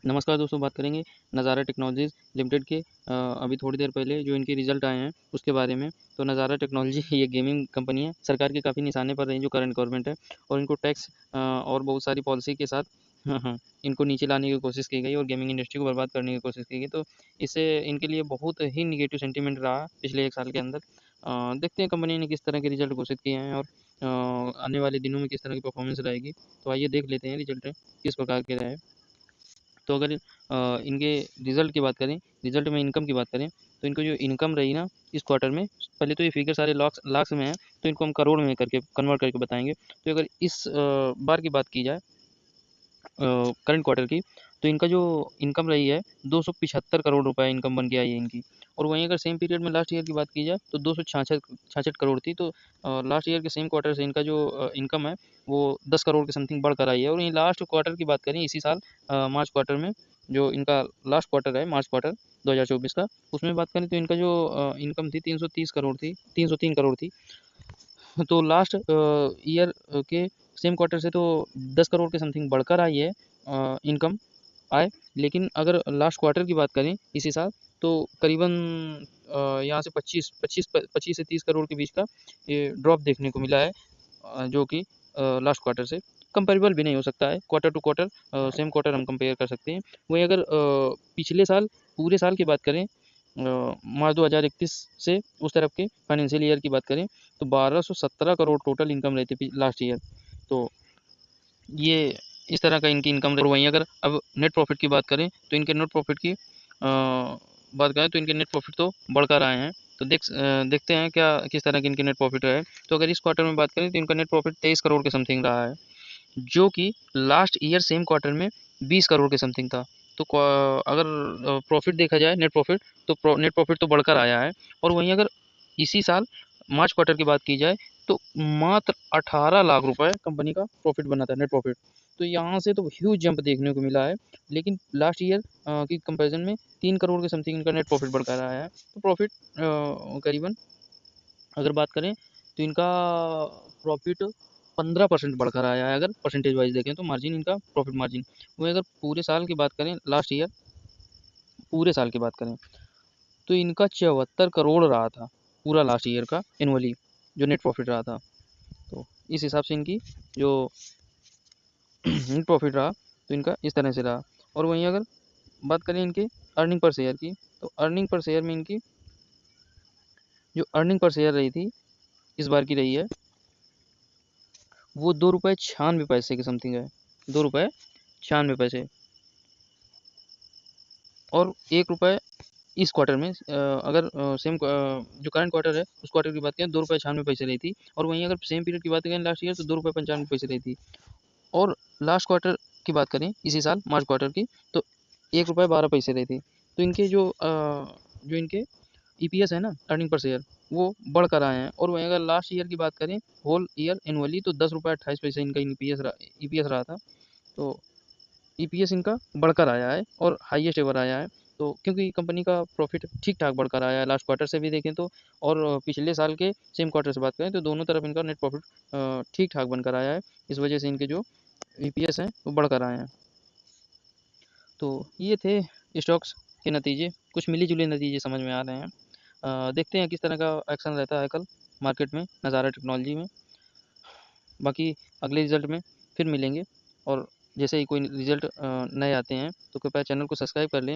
नमस्कार दोस्तों, बात करेंगे नज़ारा टेक्नोलॉजीज़ लिमिटेड के अभी थोड़ी देर पहले जो इनके रिज़ल्ट आए हैं उसके बारे में। तो नज़ारा टेक्नोलॉजी ये गेमिंग कंपनी है, सरकार के काफ़ी निशाने पर रही जो करंट गवर्नमेंट है, और इनको टैक्स और बहुत सारी पॉलिसी के साथ हाँ, हाँ, इनको नीचे लाने की कोशिश की गई और गेमिंग इंडस्ट्री को बर्बाद करने की कोशिश की गई। तो इससे इनके लिए बहुत ही नेगेटिव सेंटीमेंट रहा पिछले 1 साल के अंदर। देखते हैं कंपनी ने किस तरह के रिज़ल्ट घोषित किए हैं और आने वाले दिनों में किस तरह की परफॉर्मेंस रहेगी। तो आइए देख लेते हैं रिज़ल्ट किस प्रकार के रहे। तो अगर इनके रिज़ल्ट की बात करें, रिज़ल्ट में इनकम की बात करें, तो इनको जो इनकम रही ना इस क्वार्टर में, पहले तो ये फिगर सारे लाख्स लाख्स में हैं, तो इनको हम करोड़ में करके कन्वर्ट करके बताएँगे। तो अगर इस बार की बात की जाए करंट क्वार्टर की, तो इनका जो इनकम रही है 275 करोड़ रुपए इनकम बन के आई है इनकी। और वहीं अगर सेम पीरियड में लास्ट ईयर की बात की जाए तो 266 करोड़ थी। तो लास्ट ईयर के सेम क्वार्टर से इनका जो इनकम है वो 10 करोड़ के समथिंग बढ़कर आई है। और वहीं लास्ट क्वार्टर की बात करें इसी साल मार्च क्वार्टर में, जो इनका लास्ट क्वार्टर है मार्च क्वार्टर 2024 का, उसमें बात करें तो इनका जो इनकम थी 330 करोड़ थी, 303 करोड़ थी। तो लास्ट ईयर के सेम क्वार्टर से तो 10 करोड़ के समथिंग बढ़कर आई है इनकम आय। लेकिन अगर लास्ट क्वार्टर की बात करें इसी साल, तो करीबन यहाँ से 25 से 30 करोड़ के बीच का ये ड्रॉप देखने को मिला है, जो कि लास्ट क्वार्टर से कंपेरेबल भी नहीं हो सकता है। Quarter to quarter same quarter हम कंपेयर कर सकते हैं। वहीं अगर पिछले साल पूरे साल की बात करें, मार्च 2031 से उस तरफ के फाइनेंशियल ईयर की बात करें, तो 1217 करोड़ टोटल इनकम रहती थी लास्ट ईयर। तो ये इस तरह का इनकी इनकम। और वहीं अगर अब नेट प्रॉफिट की बात करें तो इनके नेट प्रॉफिट की बात करें तो इनके नेट प्रॉफिट तो बढ़कर आए हैं। तो देखते हैं क्या किस तरह के इनके नेट प्रॉफिट रहे। तो अगर इस क्वार्टर में बात करें तो इनका नेट प्रॉफिट 23 करोड़ के समथिंग रहा है, जो कि लास्ट ईयर सेम क्वार्टर में 20 करोड़ के समथिंग था। तो अगर प्रॉफिट देखा जाए नेट प्रॉफिट, तो नेट प्रॉफिट तो बढ़कर आया है। और वहीं अगर इसी साल मार्च क्वार्टर की बात की जाए तो मात्र 18 लाख रुपए कंपनी का प्रॉफिट बना था, नेट प्रॉफिट। तो यहाँ से तो ह्यूज जंप देखने को मिला है। लेकिन लास्ट ईयर की कंपैरिजन में 3 करोड़ के समथिंग इनका नेट प्रॉफिट बढ़कर आया है। तो प्रॉफिट करीबन अगर बात करें तो इनका प्रॉफिट 15% बढ़कर आया है। अगर परसेंटेज वाइज देखें तो मार्जिन इनका प्रॉफिट मार्जिन। वहीं अगर पूरे साल की बात करें, लास्ट ईयर पूरे साल की बात करें, तो इनका 74 करोड़ रहा था पूरा लास्ट ईयर का एनुअली जो नेट प्रॉफिट रहा था। तो इस हिसाब से इनकी जो नेट प्रॉफिट रहा तो इनका इस तरह से रहा। और वहीं अगर बात करें इनके अर्निंग पर शेयर की, तो अर्निंग पर शेयर में इनकी जो अर्निंग पर शेयर रही थी इस बार की रही है, वो 2 रुपये 96 पैसे के समथिंग है। 2 रुपये 96 पैसे। और 1 रुपये इस क्वार्टर में अगर सेम जो करंट क्वार्टर है उस क्वार्टर की बात करें 2 रुपये 96 पैसे रही थी। और वहीं अगर सेम पीरियड की बात करें लास्ट ईयर तो 2 रुपये 95 पैसे रही थी। और लास्ट क्वार्टर की बात करें इसी साल मार्च क्वार्टर की, तो 1 रुपये 12 पैसे रही थी। तो इनके जो इनके ईपीएस है ना, अर्निंग पर शेयर, वो बढ़कर आए हैं। और वहीं अगर लास्ट ईयर की बात करें होल ईयर एनुअली, तो 10 रुपये 28 पैसे इनका ईपीएस रहा था। तो ईपीएस इनका बढ़कर आया है और हाईएस्ट एवर आया है। तो क्योंकि कंपनी का प्रॉफिट ठीक ठाक बढ़कर आया है लास्ट क्वार्टर से भी देखें तो, और पिछले साल के सेम क्वार्टर से बात करें तो दोनों तरफ इनका नेट प्रॉफिट ठीक ठाक बनकर आया है। इस वजह से इनके जो ईपीएस हैं वो बढ़कर आए हैं। तो ये थे स्टॉक्स के नतीजे, कुछ मिली जुली नतीजे समझ में आ रहे हैं। देखते हैं किस तरह का एक्शन रहता है कल मार्केट में नज़ारा टेक्नोलॉजी में। बाकी अगले रिजल्ट में फिर मिलेंगे। और जैसे ही कोई रिजल्ट नए आते हैं तो कृपया चैनल को सब्सक्राइब कर लें।